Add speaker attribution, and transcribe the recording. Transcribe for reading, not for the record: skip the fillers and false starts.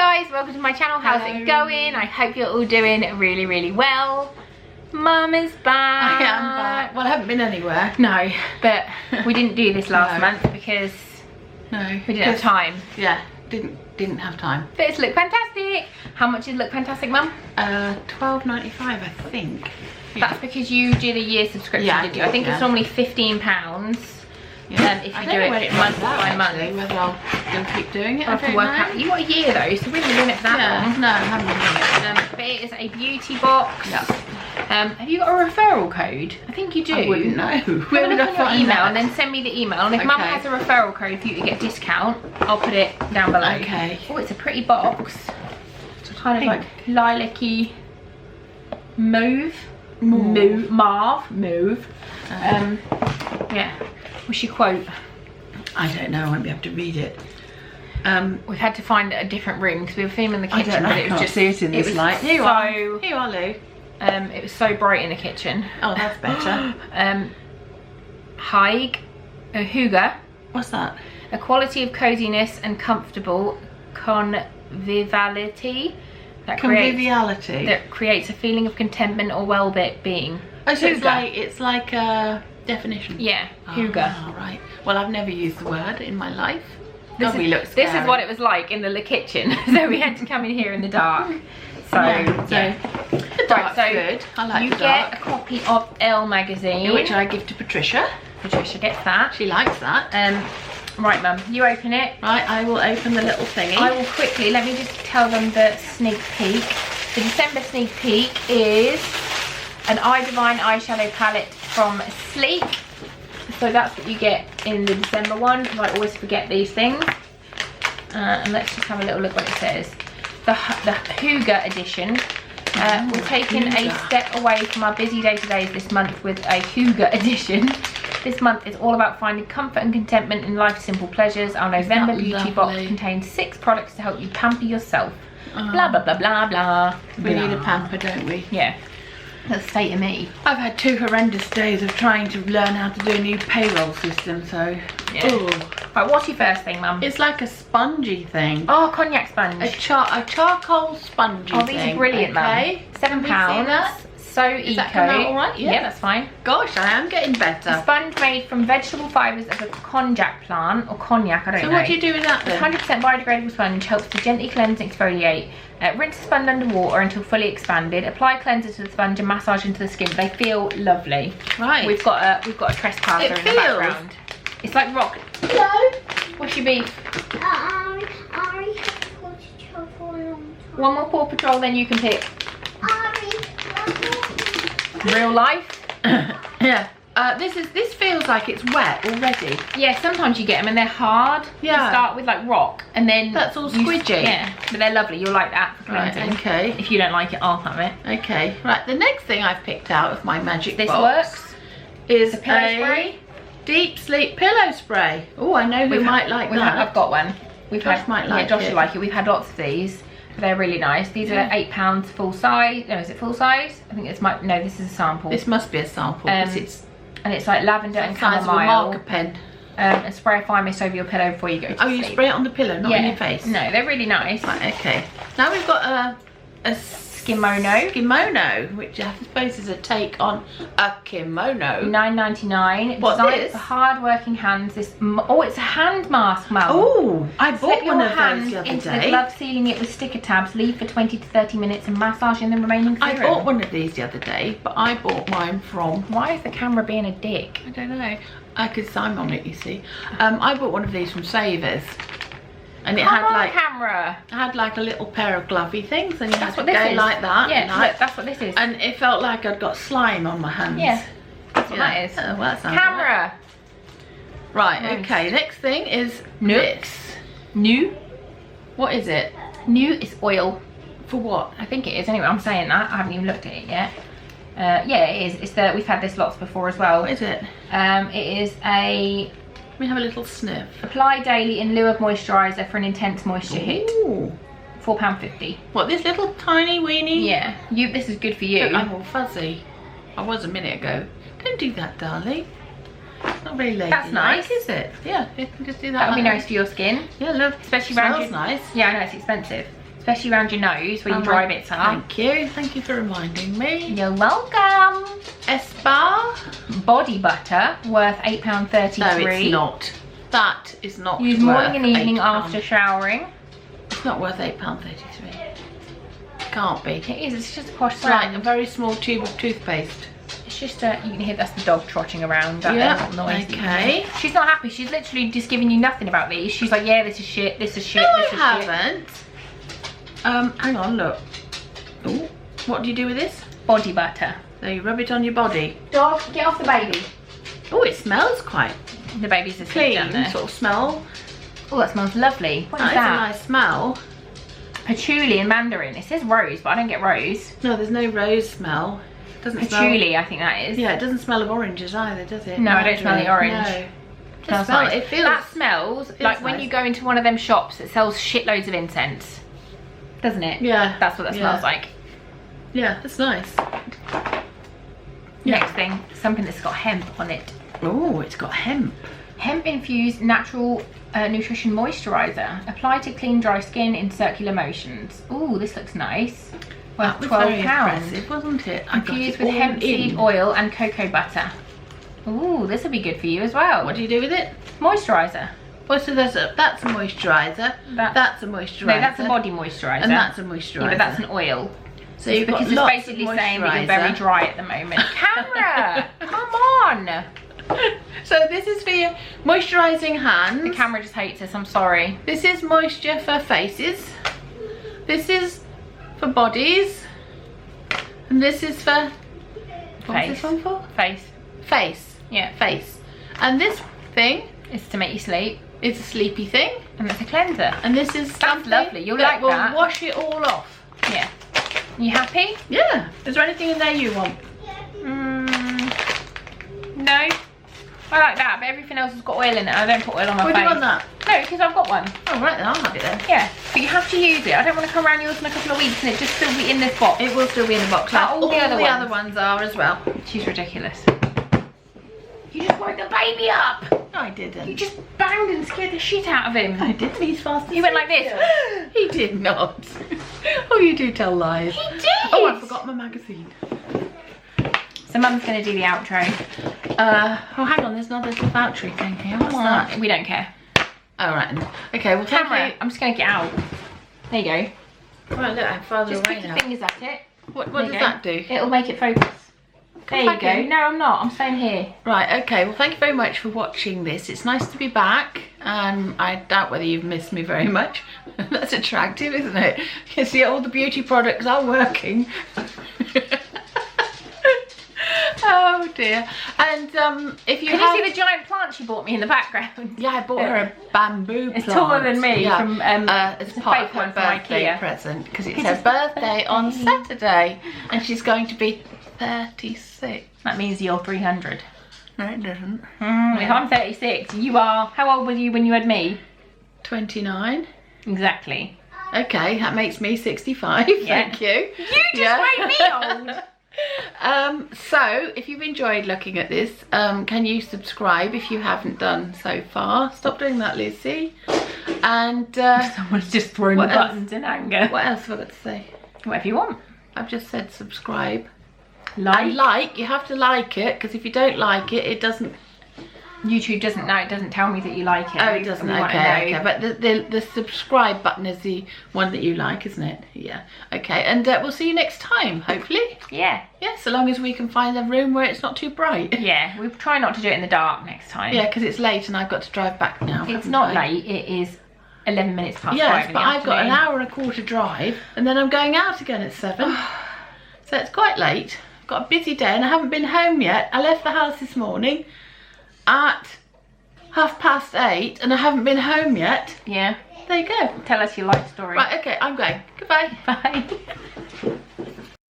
Speaker 1: guys, welcome to my channel. How's it going? I hope you're all doing really well. Mum is back.
Speaker 2: I am back. Well, I haven't been anywhere.
Speaker 1: No, but we didn't do this last month because we didn't have time.
Speaker 2: Yeah, didn't have time.
Speaker 1: But it's Look Fantastic. How much is Look Fantastic, Mum?
Speaker 2: $12.95, I think.
Speaker 1: That's because you did a year subscription, did you? I think it's normally £15.
Speaker 2: Yeah.
Speaker 1: If you do it month by month.
Speaker 2: Whether I'll still keep doing it,
Speaker 1: I have to work out. You got a year though, so we haven't been doing it that long.
Speaker 2: No, I haven't been doing it.
Speaker 1: But it is a beauty box.
Speaker 2: Yeah.
Speaker 1: Have you got a referral code? I think you do.
Speaker 2: I wouldn't know.
Speaker 1: Have a look on your email and then send me the email. And if Mum has a referral code for you to get a discount, I'll put it down below.
Speaker 2: Okay.
Speaker 1: Oh, it's a pretty box. It's kind of like lilac-y mauve. Yeah. What's your quote?
Speaker 2: I don't know. I won't be able to read it.
Speaker 1: We've had to find a different room because we were filming in the kitchen.
Speaker 2: I don't know.
Speaker 1: But it was just
Speaker 2: see it in this light. Here you are. Here you are, Lou.
Speaker 1: It was so bright in the kitchen.
Speaker 2: Oh, that's better.
Speaker 1: Hygge.
Speaker 2: What's that?
Speaker 1: A quality of coziness and comfortable conviviality that creates a feeling of contentment or well-being.
Speaker 2: Oh, so it's like a definition.
Speaker 1: Yeah, Hygge.
Speaker 2: Oh, right. Well, I've never used the word in my life.
Speaker 1: This is what it was like in the kitchen. So we had to come in here in the dark. So
Speaker 2: the dark's good. I like the dark.
Speaker 1: You get a copy of Elle magazine,
Speaker 2: which I give to Patricia.
Speaker 1: Patricia gets that.
Speaker 2: She likes that.
Speaker 1: Right, Mum, you open it.
Speaker 2: Right, I will open the little thingy.
Speaker 1: I will quickly, let me just tell them the sneak peek. The December sneak peek is an Eye Divine eyeshadow palette from Sleek. So that's what you get in the December one, because I always forget these things. And let's just have a little look what it says. The Hygge edition. We're taking a step away from our busy day-to-days this month with a Hygge edition. This month is all about finding comfort and contentment in life's simple pleasures. Our November beauty box contains 6 products to help you pamper yourself. Blah, blah, blah, blah, blah.
Speaker 2: We need a pamper, don't we?
Speaker 1: Yeah. That's the state of me.
Speaker 2: I've had 2 horrendous days of trying to learn how to do a new payroll system, so...
Speaker 1: Yeah. Right, what's your first thing, Mum?
Speaker 2: It's like a spongy thing.
Speaker 1: Oh, cognac sponge.
Speaker 2: A charcoal spongy thing.
Speaker 1: Oh, these are brilliant, Mum. £7. So eco.
Speaker 2: Is that come out all right?
Speaker 1: Yeah, that's fine.
Speaker 2: Gosh, I am getting better.
Speaker 1: A sponge made from vegetable fibres of a cognac plant, or cognac, I don't know.
Speaker 2: So what do you do with that then?
Speaker 1: 100% biodegradable sponge helps to gently cleanse and exfoliate. Rinse the sponge under water until fully expanded. Apply cleanser to the sponge and massage into the skin. They feel lovely.
Speaker 2: Right.
Speaker 1: We've got a trespasser in the background. It's like rock.
Speaker 3: Hello.
Speaker 1: What's your beef?
Speaker 3: I have Paw Patrol for a long time.
Speaker 1: One more Paw Patrol, then you can pick. Real life.
Speaker 2: Yeah. This feels like it's wet already.
Speaker 1: Yeah, sometimes you get them and they're hard.
Speaker 2: Yeah.
Speaker 1: You start with like rock and then
Speaker 2: that's all squidgy.
Speaker 1: Yeah, but they're lovely. You'll like that for cleansing.
Speaker 2: Right, okay.
Speaker 1: If you don't like it, I'll have it.
Speaker 2: Okay. Right, the next thing I've picked out of my magic
Speaker 1: this
Speaker 2: box
Speaker 1: works.
Speaker 2: Is
Speaker 1: a pillow spray.
Speaker 2: Deep sleep pillow spray. Oh, I know who might like that.
Speaker 1: I've got one.
Speaker 2: Josh might like it.
Speaker 1: Josh will like it. We've had lots of these. They're really nice. These are £8 full size. No, is it full size? I think it's no, this is a sample.
Speaker 2: This must be a sample because
Speaker 1: and it's like lavender and chamomile.
Speaker 2: A marker pen.
Speaker 1: And spray a fine mist over your pillow before you go to sleep.
Speaker 2: Oh, you spray it on the pillow, not on your face?
Speaker 1: No, they're really nice.
Speaker 2: Right, okay. Now we've got a kimono, which I suppose is a take on a kimono.
Speaker 1: $9.99.
Speaker 2: What's this?
Speaker 1: For hard-working hands. It's a hand mask, Mum.
Speaker 2: Oh, I bought one of those the other
Speaker 1: into
Speaker 2: day.
Speaker 1: The glove, sealing it with sticker tabs. Leave for 20 to 30 minutes and massaging the remaining serum.
Speaker 2: I bought one of these the other day, but I bought mine from...
Speaker 1: Why is the camera being a dick?
Speaker 2: I don't know. Because I'm on it, you see. I bought one of these from Savers. And it had like a little pair of glovey things, and you had to go like that.
Speaker 1: Yeah, look, that's what this is.
Speaker 2: And it felt like I'd got slime on my hands.
Speaker 1: Yeah, that's what that is.
Speaker 2: Oh, well, that sounds
Speaker 1: camera.
Speaker 2: Right. Okay. Next thing is
Speaker 1: this. New.
Speaker 2: What is it?
Speaker 1: New is oil.
Speaker 2: For what?
Speaker 1: I think it is. Anyway, I'm saying that. I haven't even looked at it yet. Yeah, it is. It's we've had this lots before as well.
Speaker 2: What is it?
Speaker 1: It is a.
Speaker 2: Let me have a little sniff.
Speaker 1: Apply daily in lieu of moisturizer for an intense moisture hit. £4.50.
Speaker 2: What, this little tiny weenie?
Speaker 1: Yeah. This is good for you.
Speaker 2: Look, I'm all fuzzy. I was a minute ago. Don't do that, darling. Not very ladylike.
Speaker 1: That's nice,
Speaker 2: is it? Yeah, you can just do that.
Speaker 1: That would be nice for your skin.
Speaker 2: Yeah, look.
Speaker 1: Especially
Speaker 2: it
Speaker 1: around
Speaker 2: smells nice.
Speaker 1: Yeah, I know, it's expensive. especially around your nose where your dry bits are.
Speaker 2: Thank you for reminding me.
Speaker 1: You're welcome.
Speaker 2: Spazz
Speaker 1: Body butter worth £8.33.
Speaker 2: No, it's not. That is not.
Speaker 1: Use morning and evening after showering.
Speaker 2: It's not worth £8.33. Can't be.
Speaker 1: It is. It's just a posh
Speaker 2: It's like
Speaker 1: brand.
Speaker 2: a very small tube of toothpaste.
Speaker 1: It's just you can hear that's the dog trotting around.
Speaker 2: Yeah.
Speaker 1: Noise.
Speaker 2: Okay.
Speaker 1: She's not happy. She's literally just giving you nothing about these. She's like, yeah, this is shit. This is shit.
Speaker 2: No,
Speaker 1: this is
Speaker 2: I
Speaker 1: shit.
Speaker 2: haven't. Hang on, look. Ooh, what do you do with this?
Speaker 1: Body butter.
Speaker 2: So you rub it on your body.
Speaker 1: Dog, get off the baby.
Speaker 2: Oh, it smells quite
Speaker 1: The baby's asleep
Speaker 2: clean,
Speaker 1: down there.
Speaker 2: sort of smell.
Speaker 1: Oh, that smells lovely. What is
Speaker 2: That is
Speaker 1: that?
Speaker 2: a nice smell.
Speaker 1: Patchouli and mandarin. It says rose, but I don't get rose.
Speaker 2: No, there's no rose smell. Doesn't
Speaker 1: Patchouli,
Speaker 2: smell.
Speaker 1: I think that is.
Speaker 2: Yeah, it doesn't smell of oranges either, does it?
Speaker 1: No, I don't smell the orange.
Speaker 2: No.
Speaker 1: Smells
Speaker 2: Smell,
Speaker 1: nice.
Speaker 2: it feels.
Speaker 1: That smells like when
Speaker 2: nice.
Speaker 1: you go into one of them shops that sells shitloads of incense. Doesn't it?
Speaker 2: Yeah.
Speaker 1: That's what that smells like.
Speaker 2: Yeah, that's nice.
Speaker 1: Next thing, something that's got hemp on it.
Speaker 2: Oh, it's got hemp.
Speaker 1: Hemp infused natural nutrition moisturizer. Apply to clean dry skin in circular motions. Ooh, this looks nice.
Speaker 2: That
Speaker 1: Worth
Speaker 2: was very
Speaker 1: £12.
Speaker 2: impressive, wasn't it? I got
Speaker 1: Infused
Speaker 2: it
Speaker 1: with
Speaker 2: all
Speaker 1: hemp seed
Speaker 2: in.
Speaker 1: oil and cocoa butter. Ooh, this will be good for you as well.
Speaker 2: What do you do with it?
Speaker 1: Moisturizer.
Speaker 2: Well, so that's a moisturizer. That's a moisturizer.
Speaker 1: No, that's a body moisturizer.
Speaker 2: And that's a moisturizer.
Speaker 1: Yeah, but that's an oil.
Speaker 2: So you've got
Speaker 1: because it's
Speaker 2: lots
Speaker 1: basically
Speaker 2: of
Speaker 1: saying that you're very
Speaker 2: moisturizer.
Speaker 1: dry at the moment. Camera, come on.
Speaker 2: So this is for your moisturising hands.
Speaker 1: The camera just hates us. I'm sorry.
Speaker 2: This is moisture for faces. This is for bodies. And this is for what's this one for?
Speaker 1: Face.
Speaker 2: Face.
Speaker 1: Yeah.
Speaker 2: Face. And this thing
Speaker 1: It's to make you sleep,
Speaker 2: is a sleepy thing.
Speaker 1: and it's a cleanser.
Speaker 2: And this is something
Speaker 1: lovely. You'll
Speaker 2: that
Speaker 1: like
Speaker 2: will
Speaker 1: that.
Speaker 2: wash it all off.
Speaker 1: Yeah. You happy?
Speaker 2: Yeah. Is there anything in there you want?
Speaker 1: No. I like that, but everything else has got oil in it. I don't put oil on my
Speaker 2: Why
Speaker 1: face.
Speaker 2: do you want that?
Speaker 1: No, because I've got one.
Speaker 2: Oh right, then I'll have it then.
Speaker 1: Yeah, but you have to use it. I don't want to come around yours in a couple of weeks and it just still be in this box.
Speaker 2: It will still be in the box.
Speaker 1: Like
Speaker 2: Like
Speaker 1: all the other
Speaker 2: other ones are as well.
Speaker 1: She's ridiculous. You just woke the baby up.
Speaker 2: No, I didn't.
Speaker 1: You just banged and scared the shit out of him.
Speaker 2: I didn't. He's fast.
Speaker 1: He went like this.
Speaker 2: He did not. Oh, you do tell lies.
Speaker 1: He did.
Speaker 2: Oh, I forgot my magazine.
Speaker 1: So Mum's going to do the outro.
Speaker 2: Oh, hang on. There's another voucher thing here. What's that?
Speaker 1: We don't care.
Speaker 2: All right. Then. Okay. Well, thank
Speaker 1: Camera.
Speaker 2: you.
Speaker 1: I'm just going to get out. There you go.
Speaker 2: Right, look, I'm farther
Speaker 1: Just
Speaker 2: away
Speaker 1: put your
Speaker 2: now.
Speaker 1: fingers at it.
Speaker 2: What
Speaker 1: There
Speaker 2: does
Speaker 1: you go.
Speaker 2: that do?
Speaker 1: It'll make it focus. There you
Speaker 2: back
Speaker 1: go.
Speaker 2: in.
Speaker 1: No, I'm not. I'm staying here.
Speaker 2: Right, okay, well thank you very much for watching this. It's nice to be back, and I doubt whether you've missed me very much. That's attractive, isn't it? You see all the beauty products are working. Oh dear. And if you
Speaker 1: Can
Speaker 2: have...
Speaker 1: you see the giant plant she bought me in the background?
Speaker 2: Yeah, I bought her a bamboo plant.
Speaker 1: It's taller than me.
Speaker 2: Yeah.
Speaker 1: From,
Speaker 2: as
Speaker 1: it's a
Speaker 2: part
Speaker 1: fake
Speaker 2: of her
Speaker 1: one from
Speaker 2: birthday
Speaker 1: IKEA.
Speaker 2: present, because it's
Speaker 1: It's
Speaker 2: her
Speaker 1: her
Speaker 2: birthday on
Speaker 1: birthday.
Speaker 2: Saturday, and she's going to be 36.
Speaker 1: That means you're 300.
Speaker 2: No, it doesn't.
Speaker 1: If I'm 36, you are... How old were you when you had me?
Speaker 2: 29.
Speaker 1: Exactly.
Speaker 2: Okay, that makes me 65.
Speaker 1: Yeah.
Speaker 2: Thank you.
Speaker 1: You just made me old.
Speaker 2: So if you've enjoyed looking at this, can you subscribe if you haven't done so far? Stop doing that, Lucy. And
Speaker 1: Someone's just thrown the
Speaker 2: What else?
Speaker 1: buttons in anger.
Speaker 2: what else have I got to say?
Speaker 1: Whatever you want.
Speaker 2: I've just said subscribe.
Speaker 1: Like.
Speaker 2: And like, you have to like it, because if you don't like it, it doesn't...
Speaker 1: YouTube doesn't know. It doesn't tell me that you like it.
Speaker 2: Oh, it doesn't.
Speaker 1: We wanna
Speaker 2: Okay,
Speaker 1: know.
Speaker 2: okay. But the subscribe button is the one that you like, isn't it? Yeah. Okay, and we'll see you next time, hopefully.
Speaker 1: Yeah.
Speaker 2: Yeah, so long as we can find a room where it's not too bright.
Speaker 1: Yeah. We'll try not to do it in the dark next time.
Speaker 2: Yeah, because it's late and I've got to drive back now.
Speaker 1: It's
Speaker 2: haven't
Speaker 1: not
Speaker 2: I?
Speaker 1: late. It is 11 minutes past 5
Speaker 2: Yes,
Speaker 1: in
Speaker 2: but
Speaker 1: the
Speaker 2: I've got an
Speaker 1: afternoon.
Speaker 2: hour and a quarter drive, and then I'm going out again at 7. So it's quite late. I've got a busy day and I haven't been home yet. I left the house this morning at 8:30 and I haven't been home yet.
Speaker 1: Yeah.
Speaker 2: There you go.
Speaker 1: Tell us your life story.
Speaker 2: Right, okay, I'm going. Goodbye.
Speaker 1: Bye.